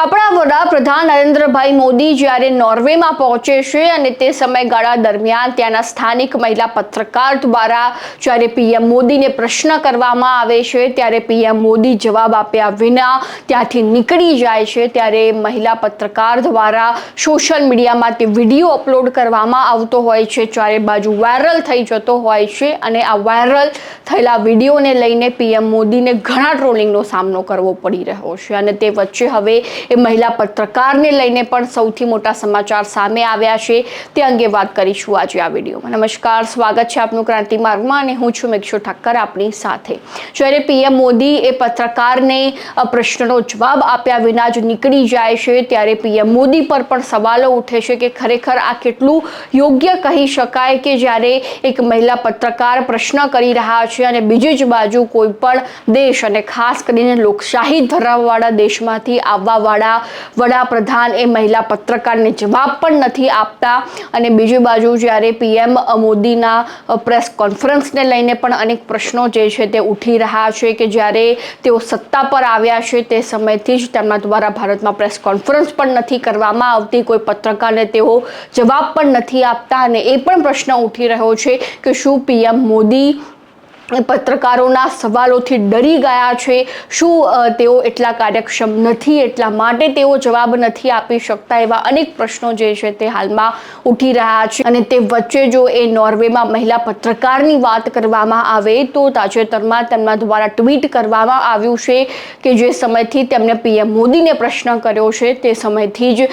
આપણા વડાપ્રધાન નરેન્દ્રભાઈ મોદી જ્યારે નોર્વેમાં પહોંચે છે અને તે સમયગાળા દરમિયાન ત્યાંના સ્થાનિક મહિલા પત્રકાર દ્વારા જ્યારે પીએમ મોદીને પ્રશ્ન કરવામાં આવે છે ત્યારે પીએમ મોદી જવાબ આપ્યા વિના ત્યાંથી નીકળી જાય છે ત્યારે મહિલા પત્રકાર દ્વારા સોશિયલ મીડિયામાં તે વિડીયો અપલોડ કરવામાં આવતો હોય છે, ચારે બાજુ વાયરલ થઈ જતો હોય છે અને આ વાયરલ થયેલા વિડીયોને લઈને પીએમ મોદીને ઘણા ટ્રોલિંગનો સામનો કરવો પડી રહ્યો છે અને તે વચ્ચે હવે એ મહિલા પત્રકારને લઈને પણ સૌથી મોટા સમાચાર સામે આવ્યા છે, તે અંગે વાત કરીશું આજે આ વિડીયોમાં। નમસ્કાર, સ્વાગત છે આપનું ક્રાંતિ માર્ગમાં અને હું છું મેક્ષુ ઠક્કર આપની સાથે। જ્યારે પીએમ મોદી એ પત્રકારને પ્રશ્નનો જવાબ આપ્યા વિના જ નીકળી જાય છે ત્યારે પીએમ મોદી પર પણ સવાલો ઉઠે છે કે ખરેખર આ કેટલું યોગ્ય કહી શકાય કે જ્યારે એક મહિલા પત્રકાર પ્રશ્ન કરી રહ્યા છે અને બીજી જ બાજુ કોઈ પણ દેશ અને ખાસ કરીને લોકશાહી ધરાવવાળા દેશમાંથી આવવાવાળા વડાપ્રધાન એ મહિલા પત્રકારને જવાબ પણ નથી આપતા અને બીજી બાજુ જ્યારે પીએમ મોદીના પ્રેસ કોન્ફરન્સને લઈને પણ અનેક પ્રશ્નો જે છે તે ઉઠી રહ્યા છે કે જ્યારે તેઓ સત્તા પર આવ્યા છે તે સમયથી જ તેમના દ્વારા ભારતમાં પ્રેસ કોન્ફરન્સ પણ નથી કરવામાં આવતી, કોઈ પત્રકારને તેઓ જવાબ પણ નથી આપતા અને એ પણ પ્રશ્ન ઉઠી રહ્યો છે કે શું પીએમ મોદી પત્રકારોના સવાલોથી ડરી ગયા છે, શું તેઓ એટલા કાર્યક્ષમ નથી એટલા માટે તેઓ જવાબ નથી આપી શકતા, એવા અનેક પ્રશ્નો જે છે તે હાલમાં ઉઠી રહ્યા છે। અને તે વચ્ચે જો એ નોર્વેમાં મહિલા પત્રકારની વાત કરવામાં આવે તો તાજેતરમાં તેમના દ્વારા ટ્વીટ કરવામાં આવ્યું છે કે જે સમયથી તેમણે પીએમ મોદીને પ્રશ્ન કર્યો છે તે સમયથી જ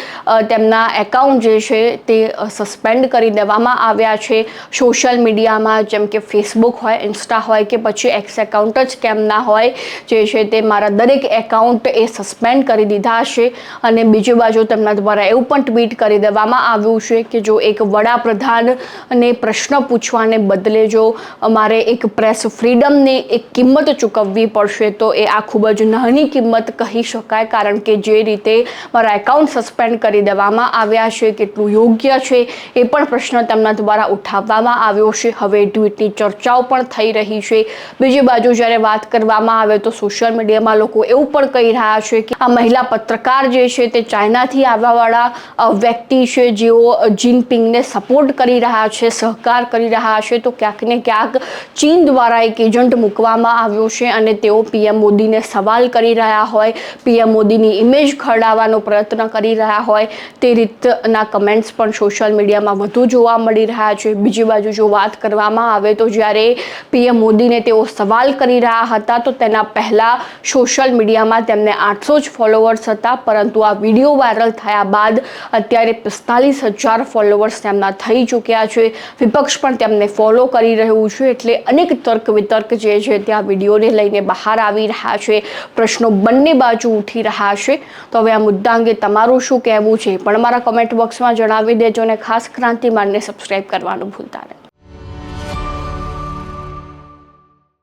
તેમના એકાઉન્ટ જે છે તે સસ્પેન્ડ કરી દેવામાં આવ્યા છે સોશિયલ મીડિયામાં, જેમ કે ફેસબુક હોય, ઇન્સ્ટા હોય કે પછી એક્સ એકાઉન્ટ જ કેમ ના હોય, જે છે તે મારા દરેક એકાઉન્ટ એ સસ્પેન્ડ કરી દીધા છે। અને બીજી બાજુ તેમના દ્વારા એવું પણ ટ્વીટ કરી દેવામાં આવ્યું છે કે જો એક વડાપ્રધાનને પ્રશ્ન પૂછવાને બદલે જો અમારે એક પ્રેસ ફ્રીડમની એક કિંમત ચૂકવવી પડશે તો એ આ ખૂબ જ નાની કિંમત કહી શકાય, કારણ કે જે રીતે મારા એકાઉન્ટ સસ્પેન્ડ કરી દેવામાં આવ્યા છે કેટલું યોગ્ય છે એ પણ પ્રશ્ન તેમના દ્વારા ઉઠાવવામાં આવ્યો છે। હવે ટ્વીટની ચર્ચાઓ પણ થઈ રહી છે। બીજી બાજુ જ્યારે વાત કરવામાં આવે તો સોશિયલ મીડિયામાં લોકો એવું પણ કહી રહ્યા છે કે આ મહિલા પત્રકાર જે છે તે ચાઇનાથી આવવાવાળા વ્યક્તિ છે જેઓ જિનપિંગને સપોર્ટ કરી રહ્યા છે, સહકાર કરી રહ્યા છે, તો ક્યાંક ને ક્યાંક ચીન દ્વારા એક એજન્ટ મૂકવામાં આવ્યો છે અને તેઓ પીએમ મોદીને સવાલ કરી રહ્યા હોય, પીએમ મોદીની ઇમેજ ખરડાવવાનો પ્રયત્ન કરી રહ્યા હોય તે રીતના કમેન્ટ્સ પણ સોશિયલ મીડિયામાં વધુ જોવા મળી રહ્યા છે। બીજી બાજુ જો વાત કરવામાં આવે તો જ્યારે પીએમ મોદીને તેઓ સવાલ કરી રહ્યા હતા તો તેના પહેલાં સોશિયલ મીડિયામાં તેમને 800 જ ફોલોવર્સ હતા, પરંતુ આ વિડીયો વાયરલ થયા બાદ અત્યારે 45,000 ફોલોવર્સ તેમના થઈ ચૂક્યા છે। વિપક્ષ પણ તેમને ફોલો કરી રહ્યું છે, એટલે અનેક તર્ક વિતર્ક જે છે ત્યાં વિડીયોને લઈને બહાર આવી રહ્યા છે, પ્રશ્નો બંને બાજુ ઉઠી રહ્યા છે। તો હવે આ મુદ્દા અંગે તમારું શું કહેવું છે પણ મારા કમેન્ટ બોક્સમાં જણાવી દેજો અને ખાસ ક્રાંતિ માર્ગને સબસ્ક્રાઈબ કરવાનું ભૂલતા નહીં।